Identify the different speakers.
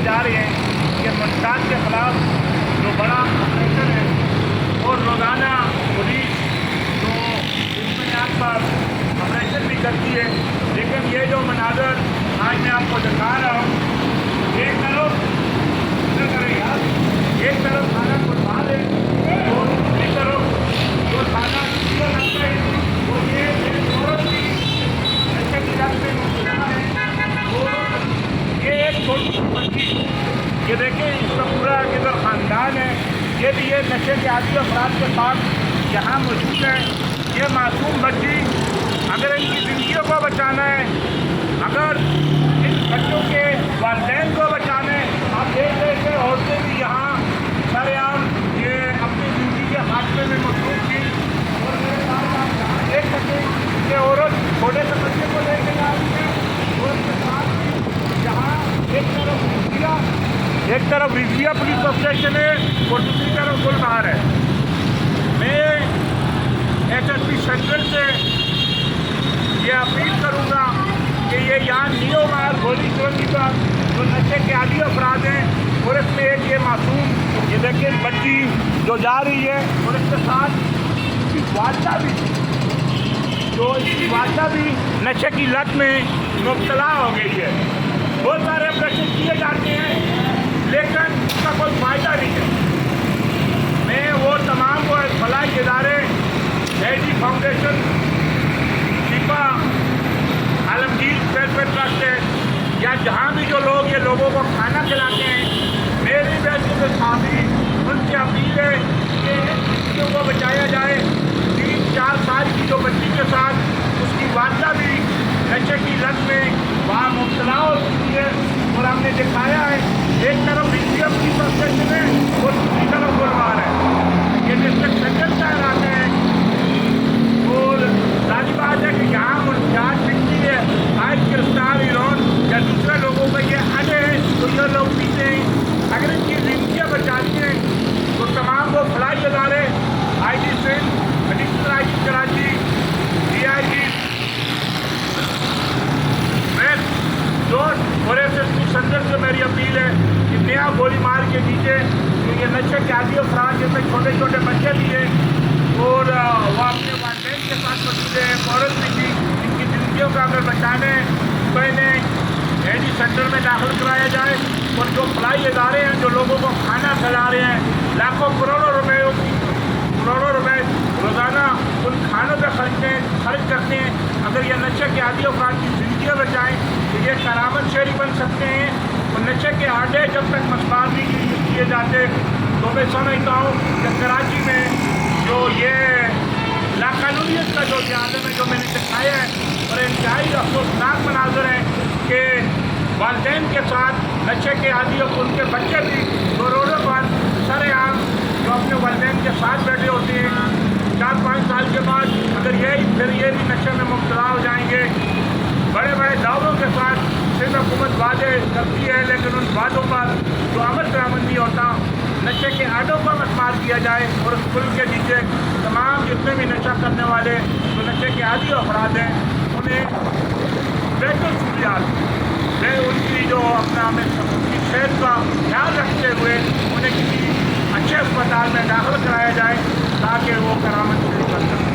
Speaker 1: جا رہے ہیں کہ منشیات کے خلاف جو بڑا آپریشن ہے اور روزانہ پولیس جو اس بنیاد پر آپریشن بھی کرتی ہے، لیکن یہ جو مناظر آج میں آپ کو دکھا رہا ہوں، ایک طرف تھانہ گلبہار ہے اور دوسری طرف جو تھانہ لگتا ہے وہ یہ ایک عورت کی نشے کی لت میں مبتلا ہے اور یہ ایک چھوٹی سی بچی، یہ دیکھیں اس کا پورا ادھر خاندان ہے، یہ بھی یہ نشے کے عادی افراد کے ساتھ یہاں موجود ہے۔ یہ معصوم بچی، اگر ان کی زندگیوں کو بچانا ہے، اگر ان بچوں کے والدین کو بچانا ہے، آپ دیکھ رہے کہ عورتیں بھی یہاں سر عام یہ اپنی زندگی کے خاتمے میں مصروف تھی، اور میرے ساتھ آپ یہاں دیکھ سکیں کہ عورت چھوٹے سے بچے کو لے کے جا رہی ہے، اور اس کے ساتھ بھی یہاں ایک طرف رضویہ پولیس اسٹیشن ہے اور دوسری طرف گلبہار ہے۔ میں ایس ایس پی سینٹرل سے یہ اپیل کروں گا کہ یہ یہاں نیو مار گولی چوکی کا جو نشے کے عادی افراد ہیں، اور اس میں ایک یہ معصوم، یہ دیکھیں بچی جو جا رہی ہے، اور اس کے ساتھ اس کی والدہ بھی، جو اس کی والدہ بھی نشے کی لت میں مبتلا ہو گئی ہے۔ بہت سارے آپریشن کیے جاتے ہیں لیکن اس کا کوئی فائدہ نہیں ہے۔ میں وہ تمام وہ فلاحی ادارے، ایجی فاؤنڈیشن، شفا، عالمگیر ویلفیئر ٹرسٹ ہے، یا جہاں بھی جو لوگ یہ لوگوں کو کھانا کھلاتے ہیں، میری بہتوں کے ساتھی ان سے اپیل ہے کہ ان بچیوں کو بچایا جائے۔ 3-4 سال کی جو بچی کے ساتھ اس کی والدہ بھی نشے کی لت میں وہاں مبتلا ہو چکی ہے، اور ہم نے دکھایا ہے ایک طرف رضویہ پولیس اسٹیشن ہے اور دوسری طرف گلبہار ہے، یہ ڈسٹرکٹ سینٹر کا علاقہ ہے، اور ظاہر بات ہے کہ یہاں منشیات بکتی ہے، آج کرسٹال ہیروئن یا دوسرے لوگوں کا یہ اڈے ہے تو یہ لوگ پیتے ہیں۔ اگر ان کی زندگیاں بچانی ہیں تو تمام وہ فلاحی ادارے، I G Sindh, additional I G Karachi, D I G اور ایس ایس پی سینٹر سے میری اپیل ہے کہ نیا گولی مار کے دیجیے کہ یہ نشے کے عادی افراد جن میں چھوٹے چھوٹے بچے بھی ہیں اور وہ اپنے والدین کے ساتھ موجود ہیں، عورت بھی تھی، ان کی زندگیوں کا اگر بچانے ہیں تو انہیں ایجی سینٹر میں داخل کرایا جائے، اور جو فلاحی ادارے ہیں جو لوگوں کو کھانا کھلا رہے ہیں، لاکھوں کروڑوں روپے روزانہ ان کھانوں پہ خرچ کرتے ہیں، اگر یہ نشے کے عادی افراد کی زندگیاں بچائیں تو یہ کرامت شہری بن سکتے ہیں۔ اور نشے کے آڈے جب تک مسمار نہیں کیے جاتے تو میں سمجھتا ہوں کہ کراچی میں جو یہ لاقانونیت کا جو عالم ہے جو میں نے دکھایا ہے، اور انتہائی افسوسناک مناظر ہیں کہ والدین کے ساتھ نشے کے عادی اور ان کے بچے بھی روڈوں پر سر عام جو اپنے والدین کے ساتھ بیٹھے ہوتے ہیں، 4-5 سال کے بعد اگر پھر یہ بھی نشے میں مبتلا ہو جائیں گے۔ بڑے بڑے دعووں کے ساتھ صرف حکومت وعدے کرتی ہے لیکن ان وعدوں پر جو عمل درآمد نہیں ہوتا، نشے کے آڈوں پر مسمار کیا جائے، اور اس پل کے نیچے تمام جتنے بھی نشہ کرنے والے جو نشے کے عادی افراد ہیں انہیں بہتر سہولیات میں ان کی جو اپنا صحت کا خیال رکھتے ہوئے انہیں کسی اچھے اسپتال میں داخل کرایا جائے تاکہ وہ کرامت شہری بن سکیں۔